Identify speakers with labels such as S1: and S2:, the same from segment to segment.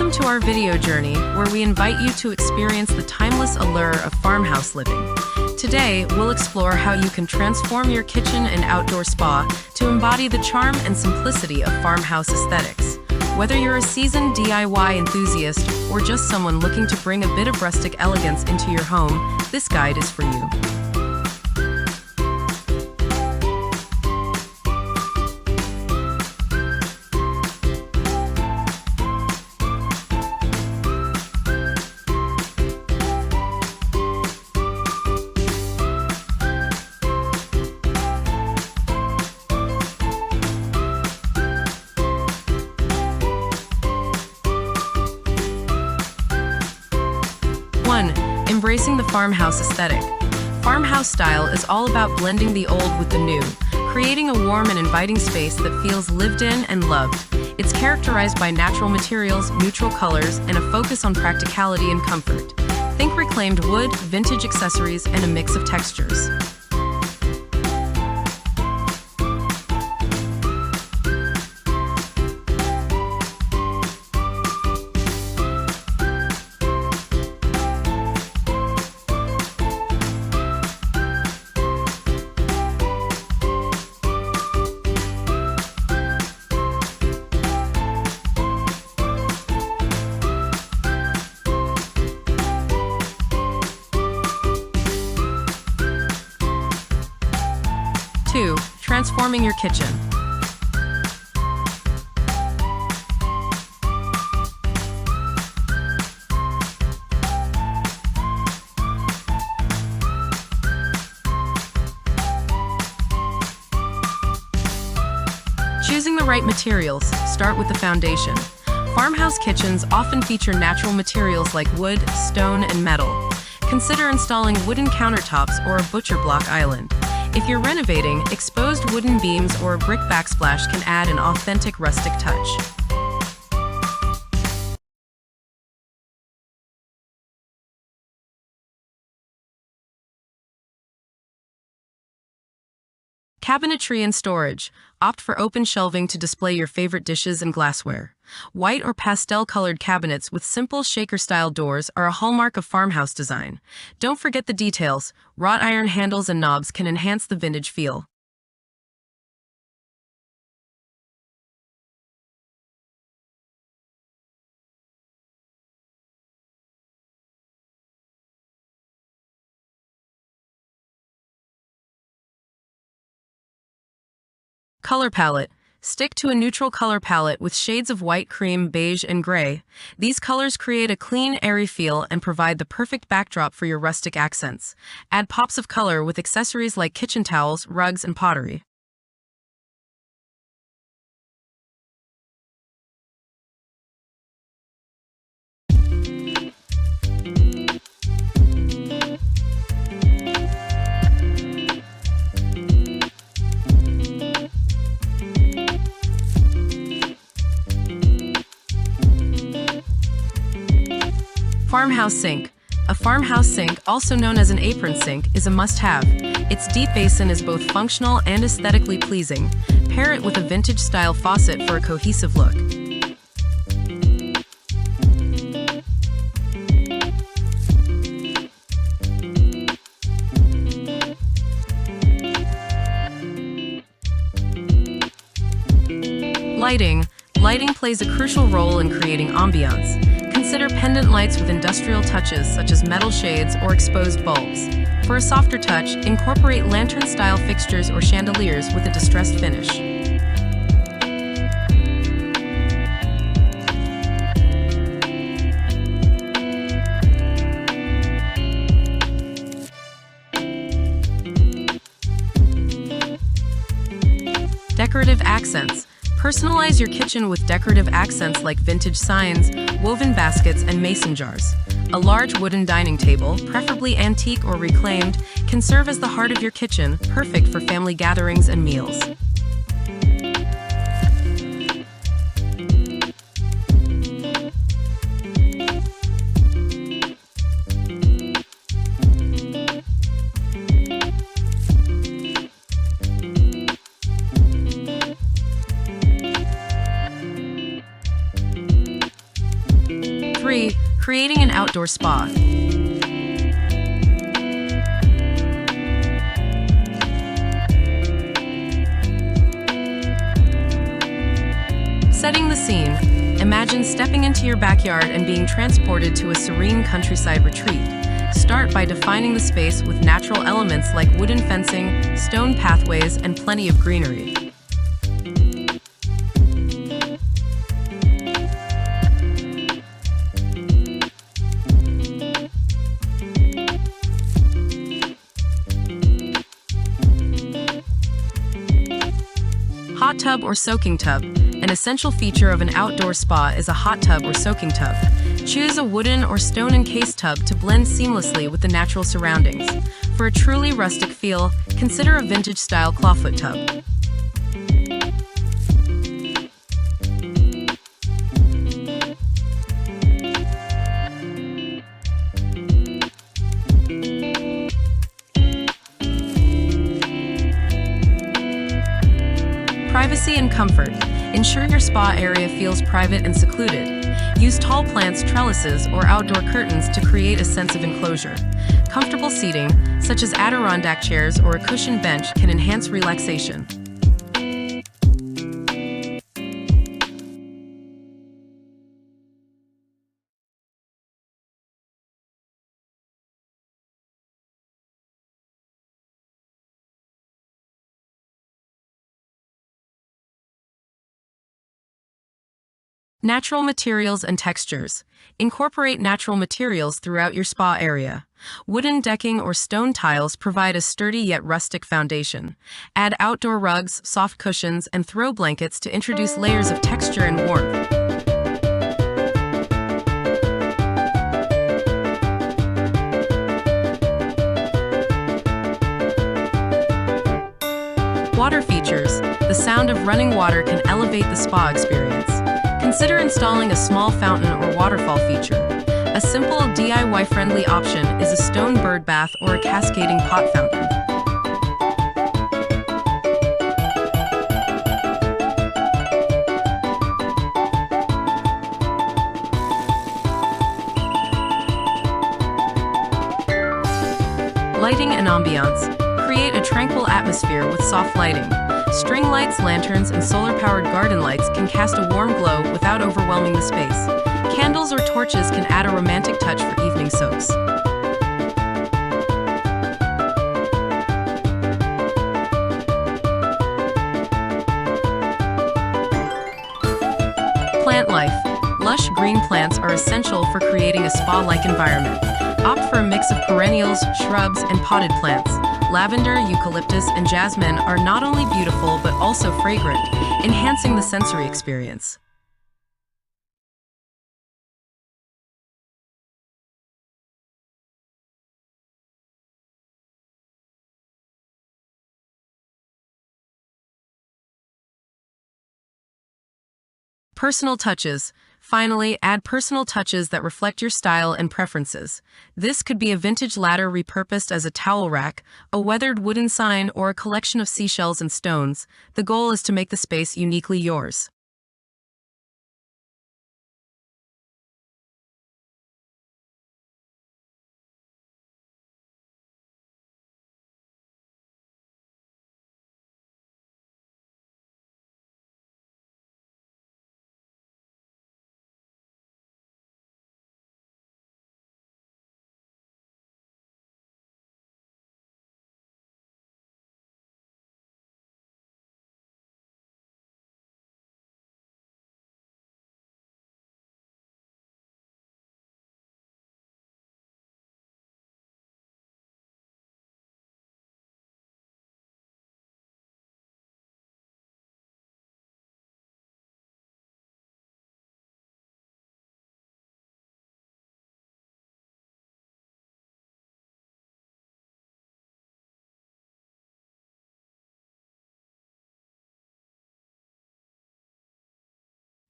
S1: Welcome to our video journey, where we invite you to experience the timeless allure of farmhouse living. Today, we'll explore how you can transform your kitchen and outdoor spa to embody the charm and simplicity of farmhouse aesthetics. Whether you're a seasoned DIY enthusiast or just someone looking to bring a bit of rustic elegance into your home, this guide is for you. Embracing the farmhouse aesthetic. Farmhouse style is all about blending the old with the new, creating a warm and inviting space that feels lived in and loved. It's characterized by natural materials, neutral colors, and a focus on practicality and comfort. Think reclaimed wood, vintage accessories, and a mix of textures. Two, transforming your kitchen. Choosing the right materials. Start with the foundation. Farmhouse kitchens often feature natural materials like wood, stone, and metal. Consider installing wooden countertops or a butcher block island. If you're renovating, exposed wooden beams or a brick backsplash can add an authentic rustic touch. Cabinetry and storage. Opt for open shelving to display your favorite dishes and glassware. White or pastel-colored cabinets with simple shaker-style doors are a hallmark of farmhouse design. Don't forget the details. Wrought iron handles and knobs can enhance the vintage feel. Color palette. Stick to a neutral color palette with shades of white, cream, beige, and gray. These colors create a clean, airy feel and provide the perfect backdrop for your rustic accents. Add pops of color with accessories like kitchen towels, rugs, and pottery. Farmhouse sink. A farmhouse sink, also known as an apron sink, is a must-have. Its deep basin is both functional and aesthetically pleasing. Pair it with a vintage-style faucet for a cohesive look. Lighting. Lighting plays a crucial role in creating ambiance. Consider pendant lights with industrial touches such as metal shades or exposed bulbs. For a softer touch, incorporate lantern-style fixtures or chandeliers with a distressed finish. Decorative accents. Personalize your kitchen with decorative accents like vintage signs, woven baskets, and mason jars. A large wooden dining table, preferably antique or reclaimed, can serve as the heart of your kitchen, perfect for family gatherings and meals. Creating an outdoor spa. Setting the scene. Imagine stepping into your backyard and being transported to a serene countryside retreat. Start by defining the space with natural elements like wooden fencing, stone pathways, and plenty of greenery. Hot tub or soaking tub. An essential feature of an outdoor spa is a hot tub or soaking tub. Choose a wooden or stone-encased tub to blend seamlessly with the natural surroundings. For a truly rustic feel, consider a vintage-style clawfoot tub. Privacy and comfort. Ensure your spa area feels private and secluded. Use tall plants, trellises, or outdoor curtains to create a sense of enclosure. Comfortable seating, such as Adirondack chairs or a cushioned bench, can enhance relaxation. Natural materials and textures. Incorporate natural materials throughout your spa area. Wooden decking or stone tiles provide a sturdy yet rustic foundation. Add outdoor rugs, soft cushions, and throw blankets to introduce layers of texture and warmth. Water features. The sound of running water can elevate the spa experience. Consider installing a small fountain or waterfall feature. A simple, DIY-friendly option is a stone bird bath or a cascading pot fountain. Lighting and ambiance. Create a tranquil atmosphere with soft lighting. String lights, lanterns, and solar-powered garden lights can cast a warm glow without overwhelming the space. Candles or torches can add a romantic touch for evening soaks. Plant life. Lush green plants are essential for creating a spa-like environment. Opt for a mix of perennials, shrubs, and potted plants. Lavender, eucalyptus, and jasmine are not only beautiful but also fragrant, enhancing the sensory experience. Personal touches. Finally, add personal touches that reflect your style and preferences. This could be a vintage ladder repurposed as a towel rack, a weathered wooden sign, or a collection of seashells and stones. The goal is to make the space uniquely yours.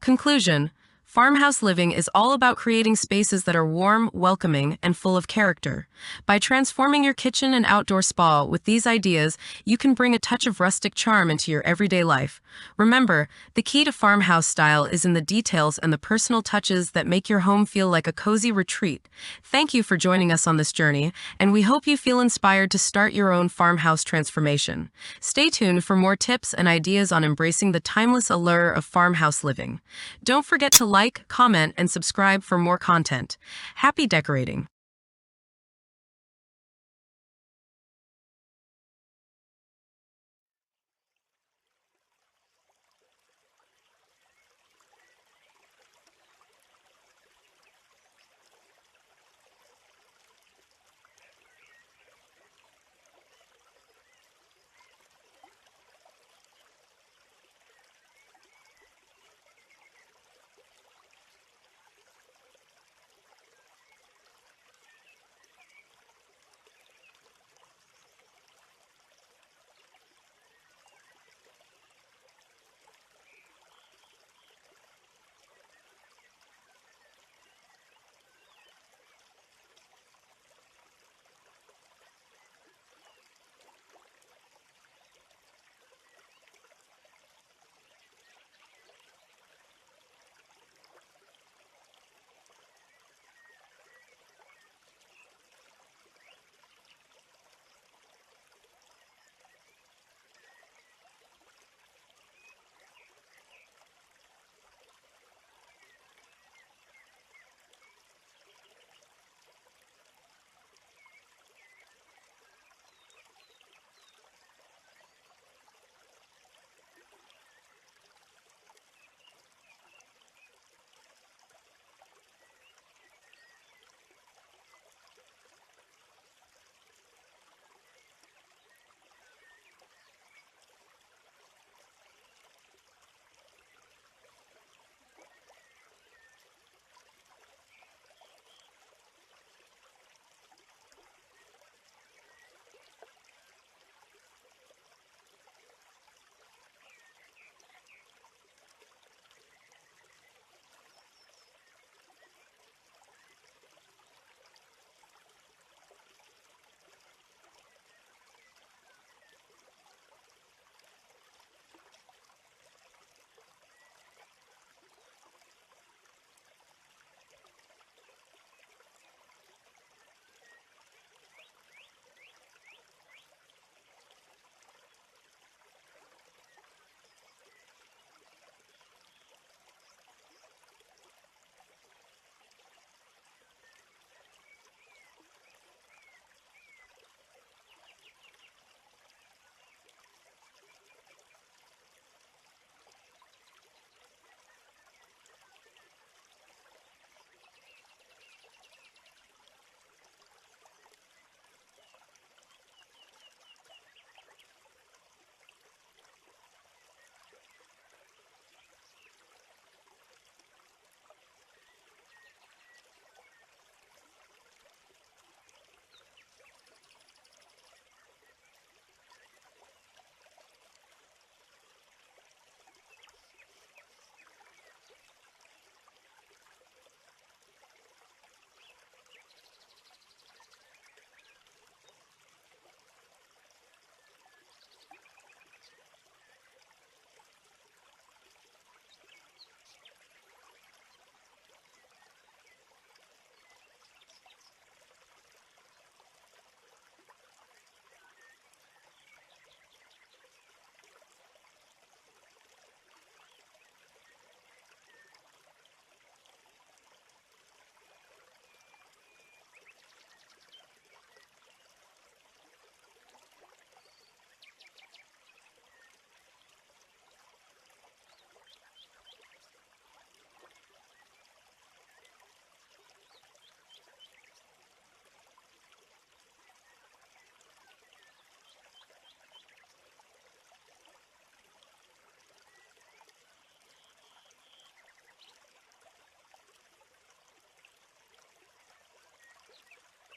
S1: Conclusion. Farmhouse living is all about creating spaces that are warm, welcoming, and full of character. By transforming your kitchen and outdoor spa with these ideas, you can bring a touch of rustic charm into your everyday life. Remember, the key to farmhouse style is in the details and the personal touches that make your home feel like a cozy retreat. Thank you for joining us on this journey, and we hope you feel inspired to start your own farmhouse transformation. Stay tuned for more tips and ideas on embracing the timeless allure of farmhouse living. Don't forget to like, comment, and subscribe for more content. Happy decorating!